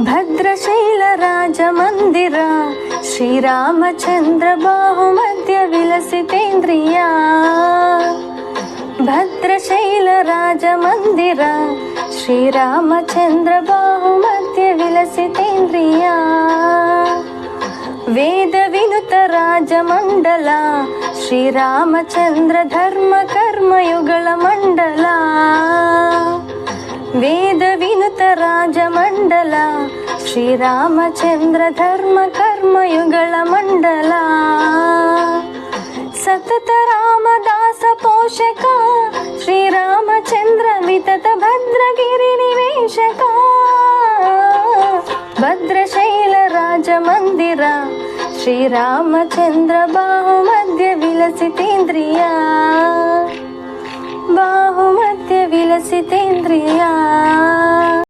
ಭದ್ರಶೈಲ ರಾಜ ಮಂದಿರ ಶ್ರೀರಾಮಚಂದ್ರ ಬಾಹುಮಧ್ಯ ವಿಲಸಿತೇಂದ್ರಿಯ. ಭದ್ರಶೈಲ ರಾಜ ಮಂದಿರ ಶ್ರೀರಾಮಚಂದ್ರ ಬಾಹುಮಧ್ಯ ವಿಲಸಿತೇಂದ್ರಿಯ. ವೇದ ವಿನುತ ರಾಜ ಮಂಡಲ ಶ್ರೀರಾಮಚಂದ್ರ ಧರ್ಮ ಕರ್ಮಯುಗಳ ಮಂಡಲ. ವೇದ ವಿನುತ ರಾಜ ಮಂಡಲ ಶ್ರೀರಾಮಚಂದ್ರ ಧರ್ಮ ಕರ್ಮಯುಗಳ ಮಂಡಲ. ಸತತ ರಾಮದಾಸ ಪೋಷಕ ಶ್ರೀರಾಮಚಂದ್ರ ವಿತತ ಭದ್ರಗಿರಿ ನಿವೇಶಕ. ಭದ್ರಶೈಲ ರಾಜ ಮಂದಿರ ಶ್ರೀರಾಮಚಂದ್ರ ಬಾಹುಮಧ್ಯ ವಿಲಸಿತೇಂದ್ರಿಯ. ಬಾಹುಮಧ್ಯ ವಿಲಸಿತೇಂದ್ರಿಯ.